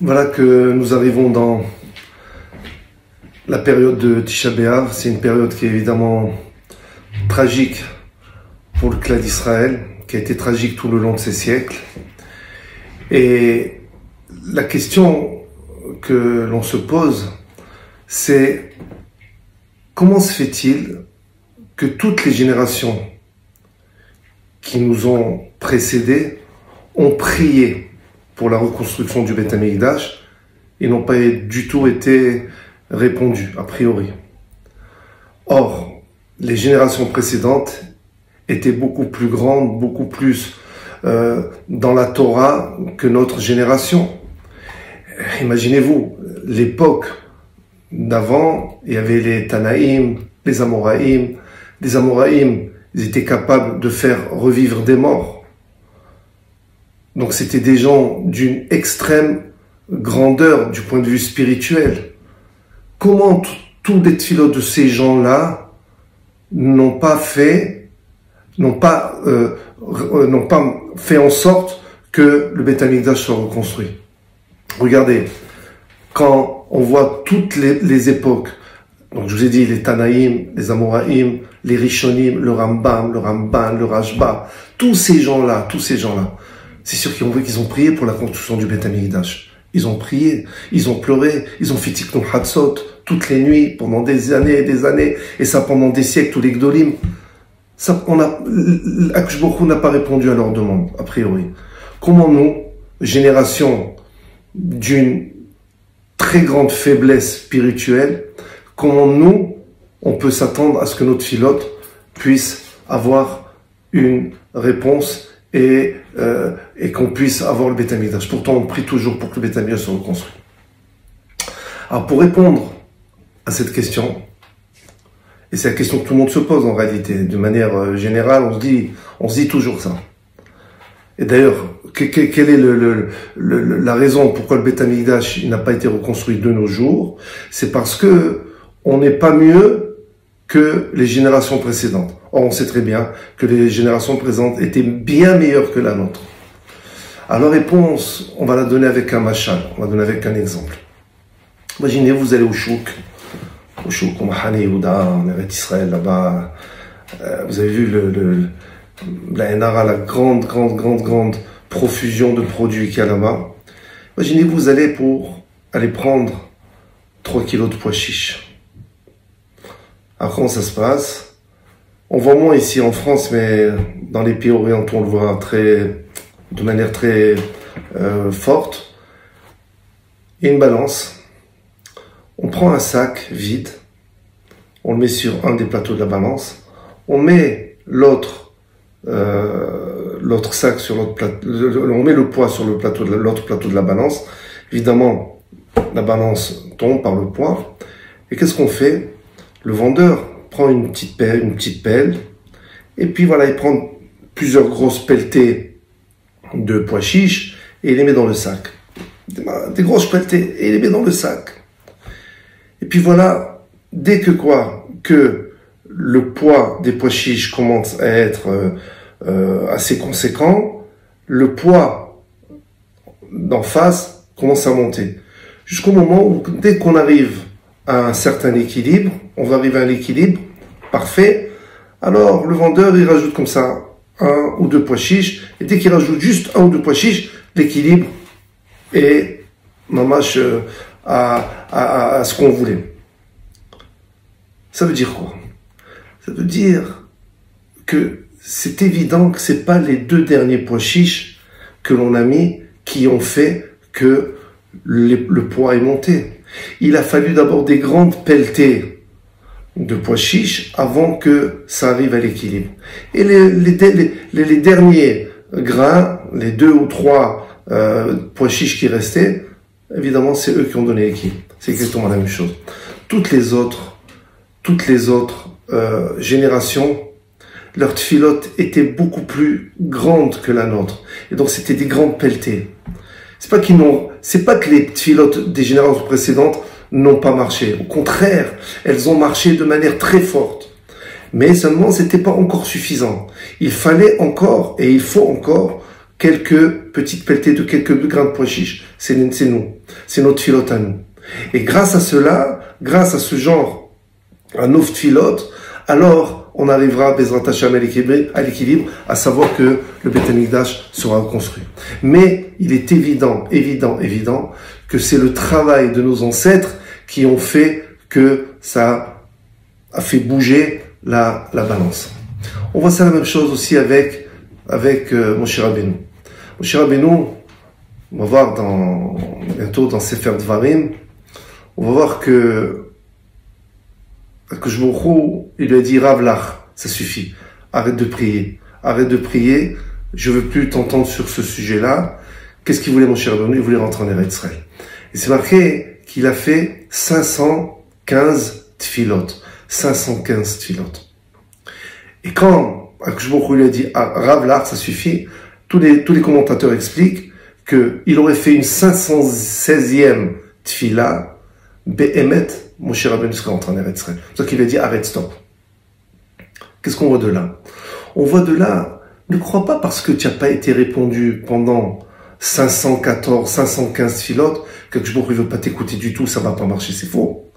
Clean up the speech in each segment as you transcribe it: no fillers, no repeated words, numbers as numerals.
Voilà que nous arrivons dans la période de Tisha B'Av. C'est une période qui est évidemment tragique pour le clan d'Israël, qui a été tragique tout le long de ces siècles. Et la question que l'on se pose, c'est comment se fait-il que toutes les générations qui nous ont précédés ont prié pour la reconstruction du Beth Amikdash et n'ont pas du tout été répondus, a priori. Or, les générations précédentes étaient beaucoup plus grandes, beaucoup plus dans la Torah que notre génération. Imaginez-vous, l'époque d'avant, il y avait les Tanaïm, les Amoraïm. Les Amoraïm, ils étaient capables de faire revivre des morts. Donc c'était des gens d'une extrême grandeur du point de vue spirituel. Comment tous les tfilots de ces gens-là n'ont pas fait en sorte que le Beth Amikdash soit reconstruit. Regardez, quand on voit toutes les époques, donc je vous ai dit les Tanaïm, les Amoraïm, les Rishonim, le Rambam, le Ramban, le Rashba, tous ces gens-là, c'est sûr qu'ils ont prié pour la construction du Beth Amikdash. Ils ont prié, ils ont pleuré, ils ont fait Tiknun Hatzot toutes les nuits pendant des années, et ça pendant des siècles, tous les Gdolim. Akadosh Baruch Hu n'a pas répondu à leur demande, a priori. Comment nous, génération d'une très grande faiblesse spirituelle, comment nous, on peut s'attendre à ce que notre filote puisse avoir une réponse et qu'on puisse avoir le Beth Amikdash. Pourtant, on prie toujours pour que le Beth Amikdash soit reconstruit. Alors, pour répondre à cette question, et c'est la question que tout le monde se pose en réalité, de manière générale, on se dit toujours ça. Et d'ailleurs, quelle est la raison pourquoi le Beth Amikdash n'a pas été reconstruit de nos jours? C'est parce que on n'est pas mieux que les générations précédentes. Or, on sait très bien que les générations présentes étaient bien meilleures que la nôtre. Alors, réponse, on va la donner avec un machal, on va donner avec un exemple. Imaginez, vous allez au Chouk, au Mahane Yehuda, en Eretz Israël, là-bas. Vous avez vu la Enara, la grande profusion de produits qu'il y a là-bas. Imaginez, vous allez pour aller prendre 3 kilos de pois chiches. Alors, comment ça se passe? On voit moins ici en France, mais dans les pays orientaux, on le voit de manière très forte. Il y a une balance. On prend un sac vide, on le met sur un des plateaux de la balance, on met l'autre sac sur l'autre plateau, on met le poids sur l'autre plateau de la balance. Évidemment, la balance tombe par le poids. Et qu'est-ce qu'on fait? Le vendeur prend une petite pelle, et puis voilà, il prend plusieurs grosses pelletées de pois chiches, et il les met dans le sac. Des grosses pelletées, et il les met dans le sac. Et puis voilà, dès que le poids des pois chiches commence à être assez conséquent, le poids d'en face commence à monter. Jusqu'au moment où, dès qu'on arrive à un certain équilibre, on va arriver à un équilibre parfait, alors le vendeur, il rajoute comme ça 1 ou 2 pois chiches, et dès qu'il rajoute juste 1 ou 2 pois chiches, l'équilibre est mamache à ce qu'on voulait. Ça veut dire quoi? Ça veut dire que c'est évident que c'est pas les 2 derniers pois chiches que l'on a mis qui ont fait que le poids est monté. Il a fallu d'abord des grandes pelletées de pois chiches avant que ça arrive à l'équilibre. Et les derniers grains, les 2 ou 3 pois chiches qui restaient, évidemment, c'est eux qui ont donné l'équilibre. C'est exactement la même chose. Toutes les autres générations, leur tfilote était beaucoup plus grande que la nôtre. Et donc, c'était des grandes pelletées. C'est pas que les tfilotes des générations précédentes n'ont pas marché. Au contraire, elles ont marché de manière très forte. Mais seulement, c'était pas encore suffisant. Il fallait encore, et il faut encore, quelques petites pelletées de quelques grains de pois chiches. C'est nous. C'est notre filote à nous. Et grâce à cela, grâce à ce genre, à nos filotes, alors on arrivera, Bezrat Hashem, à l'équilibre, à savoir que le Beit HaMikdash sera reconstruit. Mais il est évident que c'est le travail de nos ancêtres qui ont fait que ça a fait bouger la balance. On voit ça la même chose aussi avec Moshe Rabbeinu. Moshe Rabbeinu, on va voir bientôt dans Sefer Dvarim, on va voir que Baruch il lui a dit Rav Lach, ça suffit, arrête de prier, je veux plus t'entendre sur ce sujet-là. Qu'est-ce qu'il voulait Moshe Rabbeinu? Il voulait rentrer en Eretz Israël. Et c'est marqué qu'il a fait 515 tfilot. 515 tfilot. Et quand Baruch lui a dit Rav Lach, ça suffit, tous les commentateurs expliquent qu'il aurait fait une 516e tfila, Be'emet, Moshe Rabbeinu serait rentré en Eretz Israël. C'est pour ça qu'il lui a dit arrête, stop. Qu'est-ce qu'on voit de là? On voit de là, ne crois pas parce que tu n'as pas été répondu pendant 514, 515 tfilotes, que Baruch ne veut pas t'écouter du tout, ça va pas marcher, c'est faux.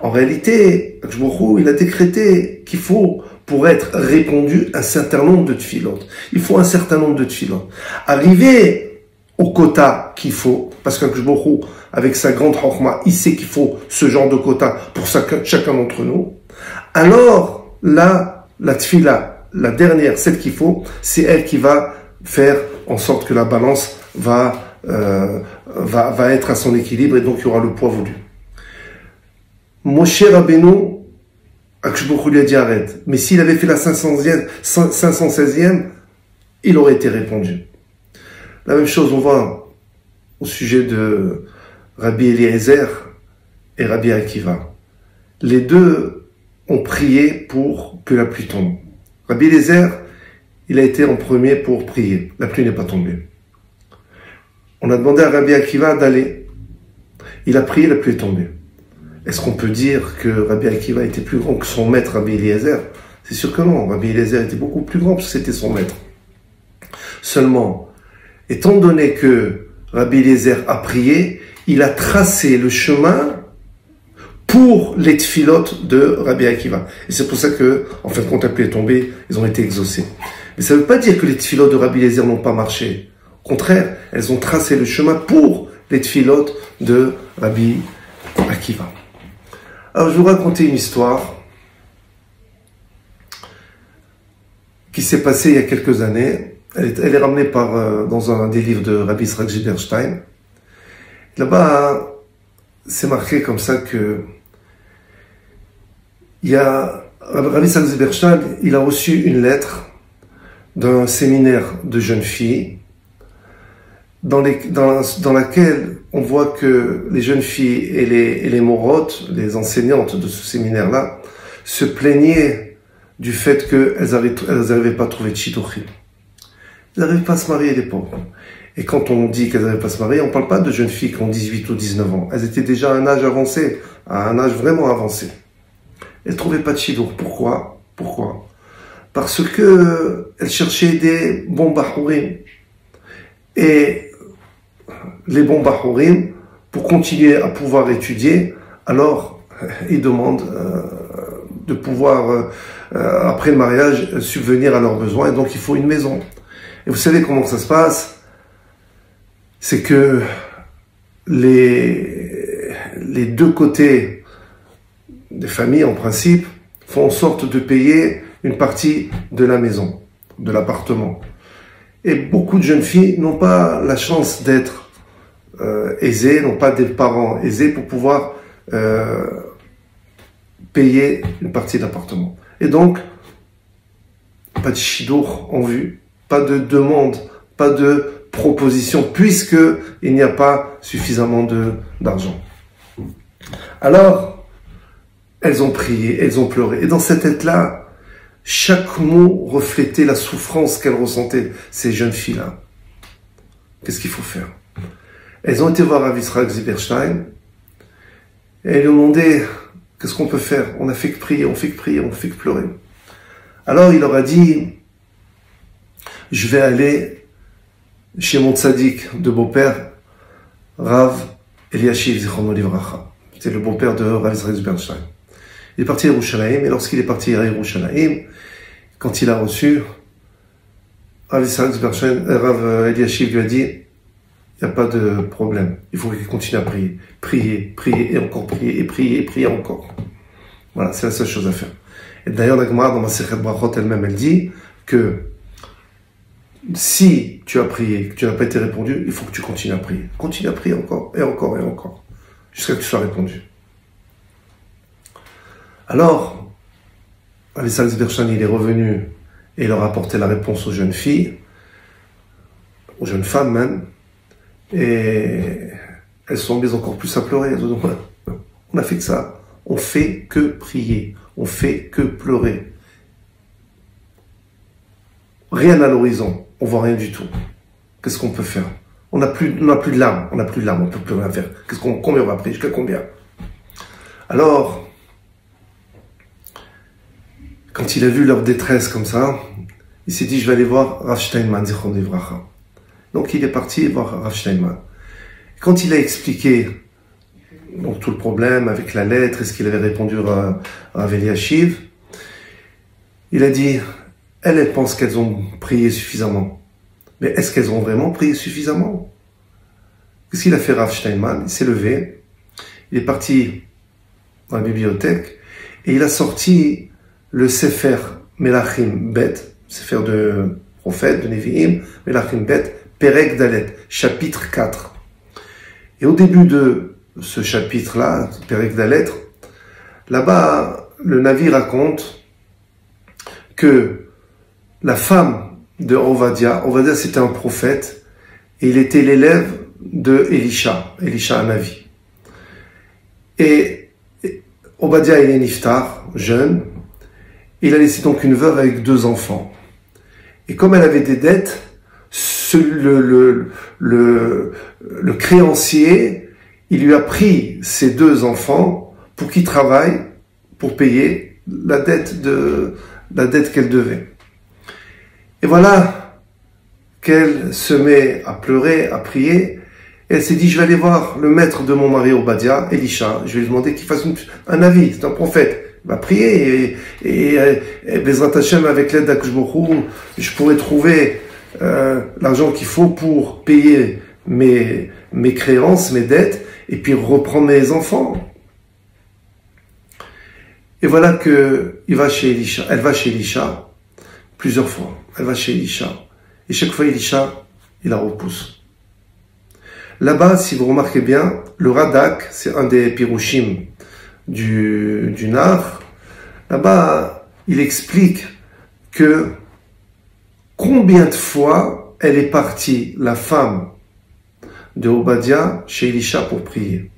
En réalité, Baruch il a décrété qu'il faut, pour être répondu, un certain nombre de tfilotes. Il faut un certain nombre de tfilotes. Arriver au quota qu'il faut, parce que Baruch avec sa grande chokhma, il sait qu'il faut ce genre de quota pour chacun d'entre nous. Alors, là, la tfila, la dernière, celle qu'il faut, c'est elle qui va faire en sorte que la balance va être à son équilibre et donc il y aura le poids voulu. Moshe Rabbeinu, Baruch lui a dit arrête. Mais s'il avait fait la 516e, il aurait été répondu. La même chose, on voit au sujet de Rabbi Eliezer et Rabbi Akiva. Les deux ont prié pour que la pluie tombe. Rabbi Eliezer, il a été en premier pour prier. La pluie n'est pas tombée. On a demandé à Rabbi Akiva d'aller. Il a prié, la pluie est tombée. Est-ce qu'on peut dire que Rabbi Akiva était plus grand que son maître Rabbi Eliezer? C'est sûr que non. Rabbi Eliezer était beaucoup plus grand parce que c'était son maître. Seulement, étant donné que Rabbi Eliezer a prié, il a tracé le chemin pour les tfilotes de Rabbi Akiva. Et c'est pour ça que, en fait, quand la pluie est tombée, ils ont été exaucés. Mais ça ne veut pas dire que les tfilotes de Rabbi Eliezer n'ont pas marché. Au contraire, elles ont tracé le chemin pour les tfilotes de Rabbi Akiva. Alors, je vais vous raconter une histoire qui s'est passée il y a quelques années. Elle est ramenée dans un des livres de Rabbi Israël Zilberstein. Là-bas, c'est marqué comme ça que Rabbi Israël Zilberstein, il a reçu une lettre d'un séminaire de jeunes filles dans laquelle on voit que les jeunes filles et les morotes, les enseignantes de ce séminaire-là, se plaignaient du fait qu'elles n'arrivaient pas à trouver de shidduchim. Elles n'arrivaient pas à se marier, les pauvres. Et quand on dit qu'elles n'arrivaient pas à se marier, on ne parle pas de jeunes filles qui ont 18 ou 19 ans. Elles étaient déjà à un âge avancé, à un âge vraiment avancé. Elles ne trouvaient pas de shidduch. Pourquoi? Parce que elles cherchaient des bons bahourim. Et les bons bahourim, pour continuer à pouvoir étudier, alors ils demandent de pouvoir, après le mariage, subvenir à leurs besoins. Et donc il faut une maison. Et vous savez comment ça se passe? C'est que les deux côtés des familles, en principe, font en sorte de payer une partie de la maison, de l'appartement. Et beaucoup de jeunes filles n'ont pas la chance d'être aisées, n'ont pas des parents aisés pour pouvoir payer une partie de l'appartement. Et donc, pas de shidduch en vue, pas de demande, pas de proposition, puisque il n'y a pas suffisamment d'argent. Alors, elles ont prié, elles ont pleuré. Et dans cette tête-là, chaque mot reflétait la souffrance qu'elles ressentaient, ces jeunes filles-là. Qu'est-ce qu'il faut faire? Elles ont été voir Rabbi Israël Zilberstein, et elles lui ont demandé, qu'est-ce qu'on peut faire? On a fait que prier, on fait que pleurer. Alors il leur a dit, je vais aller chez mon tzaddik de beau-père, Rav Eliashiv Zichrono Livracha. C'est le beau-père de Rav Israël Bernstein. Il est parti à Yerushalayim, et lorsqu'il est parti à Yerushalayim, quand il a reçu, Rav Israël Bernstein, Rav Eliashiv lui a dit, il n'y a pas de problème, il faut qu'il continue à prier. Prier, prier, et encore prier, et prier, et prier encore. Voilà, c'est la seule chose à faire. Et d'ailleurs, la Gemara, dans ma Sechet Brachot elle-même, elle dit que si tu as prié, que tu n'as pas été répondu, il faut que tu continues à prier. Continue à prier encore, et encore, et encore, jusqu'à ce que tu sois répondu. Alors, Alisal Zberchan, il est revenu et il leur a apporté la réponse aux jeunes filles, aux jeunes femmes même, et elles sont mises encore plus à pleurer. Elles ont dit, on a fait que ça, on fait que prier, on fait que pleurer. Rien à l'horizon, on voit rien du tout. Qu'est-ce qu'on peut faire? On n'a plus de larmes, on peut plus rien faire. Combien on va prier? Jusqu'à combien? Alors, quand il a vu leur détresse comme ça, il s'est dit, je vais aller voir Rav Steinman, Zichrono Livracha. Donc il est parti voir Rav Steinman. Quand il a expliqué donc, tout le problème avec la lettre, et ce qu'il avait répondu à Rav Eliashiv, il a dit, elles pensent qu'elles ont prié suffisamment. Mais est-ce qu'elles ont vraiment prié suffisamment? Qu'est-ce qu'il a fait Rav Steinman? Il s'est levé, il est parti dans la bibliothèque, et il a sorti le Sefer Melachim Bet, Sefer de prophète, de Nevi'im, Melachim Bet, Perek Dalet, chapitre 4. Et au début de ce chapitre-là, Perek Dalet, là-bas, le Navi raconte que la femme de Ovadia c'était un prophète, et il était l'élève de Elisha un Navi. Et Ovadia, il est niftar, jeune, il a laissé donc une veuve avec 2 enfants. Et comme elle avait des dettes, le créancier, il lui a pris ses 2 enfants pour qu'ils travaillent pour payer la dette qu'elle devait. Et voilà qu'elle se met à pleurer, à prier, et elle s'est dit, je vais aller voir le maître de mon mari Obadia, Elisha, je vais lui demander qu'il fasse un avis, c'est un prophète. Il va prier, et Bezrat Hashem, avec l'aide d'Akadosh Baruch Hu, je pourrais trouver l'argent qu'il faut pour payer mes créances, mes dettes, et puis reprendre mes enfants. Et voilà que elle va chez Elisha, plusieurs fois. Elle va chez Elisha. Et chaque fois, Elisha, il la repousse. Là-bas, si vous remarquez bien, le Radak, c'est un des Pirushim du Nar. Là-bas, il explique que combien de fois elle est partie, la femme de Obadia, chez Elisha pour prier.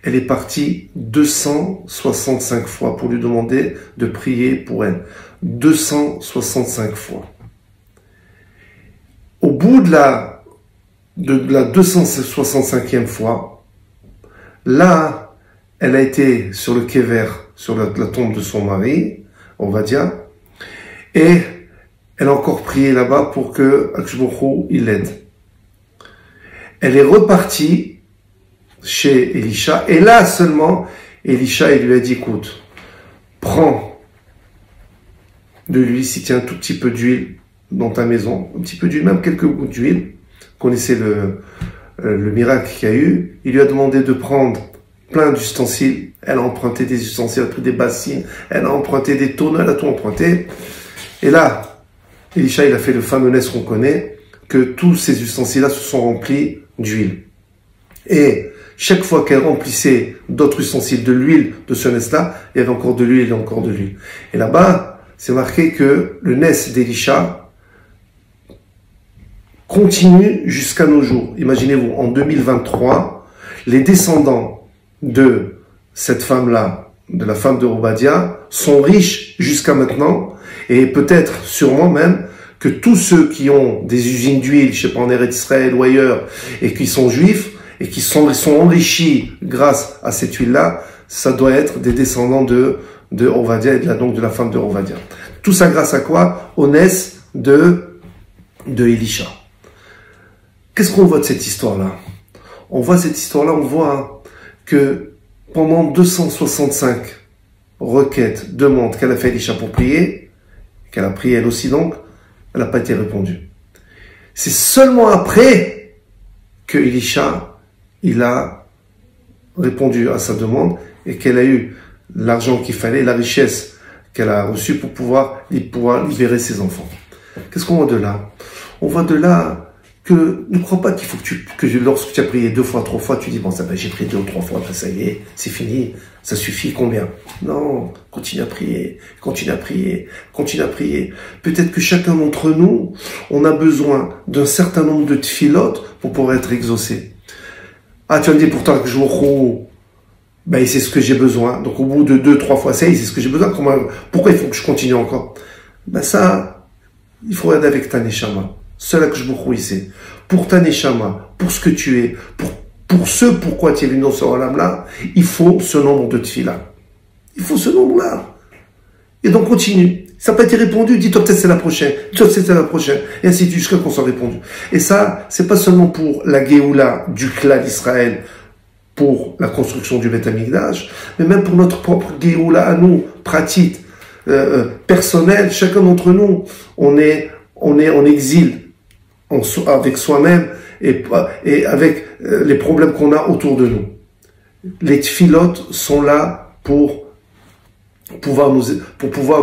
Elle est partie 265 fois pour lui demander de prier pour elle. 265 fois. Au bout de la 265e fois, là, elle a été sur le kéver, sur la tombe de son mari, on va dire, et elle a encore prié là-bas pour que Akadosh Baruch Hu, il l'aide. Elle est repartie chez Elisha, et là seulement, Elisha, il lui a dit, écoute, prends de l'huile, si tu as un tout petit peu d'huile dans ta maison, un petit peu d'huile, même quelques gouttes d'huile. Vous connaissez le miracle qu'il y a eu. Il lui a demandé de prendre plein d'ustensiles. Elle a emprunté des ustensiles, elle a pris des bassines, elle a emprunté des tonneaux, elle a tout emprunté. Et là, Elisha, il a fait le fameux nes qu'on connaît, que tous ces ustensiles-là se sont remplis d'huile. Et chaque fois qu'elle remplissait d'autres ustensiles, de l'huile de ce nes-là, il y avait encore de l'huile et encore de l'huile. Et là-bas, c'est marqué que le nes d'Elisha continue jusqu'à nos jours. Imaginez-vous, en 2023, les descendants de cette femme-là, de la femme de Obadia, sont riches jusqu'à maintenant, et peut-être, sûrement même, que tous ceux qui ont des usines d'huile, je sais pas, en Eretz Israël ou ailleurs, et qui sont juifs, et qui sont enrichis grâce à cette huile-là, ça doit être des descendants de Ovadia, et donc de la femme de Ovadia. Tout ça grâce à quoi? Au nes de Elisha. Qu'est-ce qu'on voit de cette histoire-là? On voit cette histoire-là, on voit que pendant 265 requêtes, demandes qu'elle a fait Elisha pour prier, qu'elle a prié elle aussi donc, elle n'a pas été répondue. C'est seulement après que Elisha, il a répondu à sa demande et qu'elle a eu l'argent qu'il fallait, la richesse qu'elle a reçue pour pouvoir libérer ses enfants. Qu'est-ce qu'on voit de là? On voit de là que ne crois pas qu'il faut que lorsque tu as prié 2 fois, 3 fois, tu dis bon ça va, j'ai prié 2 ou 3 fois, ça y est, c'est fini, ça suffit, combien? Non, continue à prier, continue à prier, continue à prier. Peut-être que chacun d'entre nous, on a besoin d'un certain nombre de tfilotes pour pouvoir être exaucé. Ah, tu vas me dire pourtant que je vous ben c'est ce que j'ai besoin. Donc au bout de 2, 3 fois, c'est ce que j'ai besoin. Pourquoi il faut que je continue encore? Ben ça, il faut être avec ta neshama. Cela que je vous ici. Pour ta neshama, pour ce que tu es, pour ce pourquoi tu es venu dans ce rolam-là, il faut ce nombre de tefila. Il faut ce nombre-là. Et donc continue. Ça n'a pas été répondu, dis-toi peut-être c'est la prochaine, dis-toi peut-être c'est la prochaine, et ainsi de suite jusqu'à qu'on soit répondu. Et ça, c'est pas seulement pour la Géoula du clan d'Israël, pour la construction du Beth Amikdash, mais même pour notre propre Géoula à nous, pratique, personnelle. Chacun d'entre nous, on est en exil avec soi-même et avec les problèmes qu'on a autour de nous. Les tfilotes sont là pour pouvoir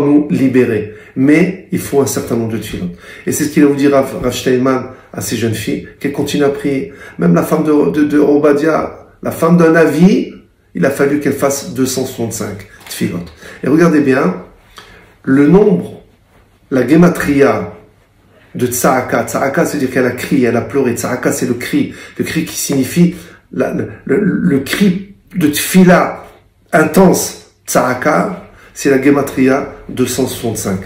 nous libérer. Mais il faut un certain nombre de tfilotes. Et c'est ce qu'il va vous dire Rav Steinman à ces jeunes filles, qu'elles continuent à prier. Même la femme de Obadiah, la femme d'un Navi, il a fallu qu'elle fasse 265 tfilotes. Et regardez bien, le nombre, la gematria de Tza'aka. Tza'aka, c'est-à-dire qu'elle a crié, elle a pleuré. Tza'aka, c'est le cri qui signifie le cri de tfila intense. Tza'aka, c'est la gematria 265.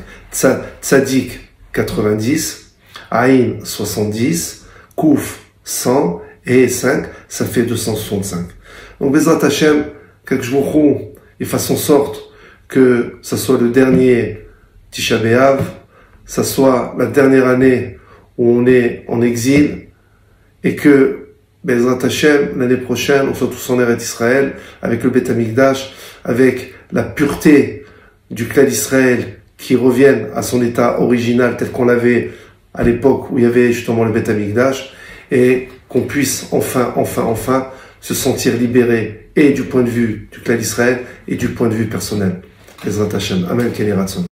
Tzadik 90, Aïn 70, Kouf 100 et 5, ça fait 265. Donc Bezrat Hashem, qu'Akjbourou, il fasse en sorte que ça soit le dernier Tisha B'Av, ça soit la dernière année où on est en exil, et que Bezrat Hashem, l'année prochaine, on soit tous en Eretz Israël, avec le Beth Amikdash, avec la pureté du clan d'Israël qui revienne à son état original tel qu'on l'avait à l'époque où il y avait justement le Beth Amikdash, et qu'on puisse enfin se sentir libéré, et du point de vue du clan d'Israël et du point de vue personnel. Bezrat Hashem. Amen. Keni Ratzon.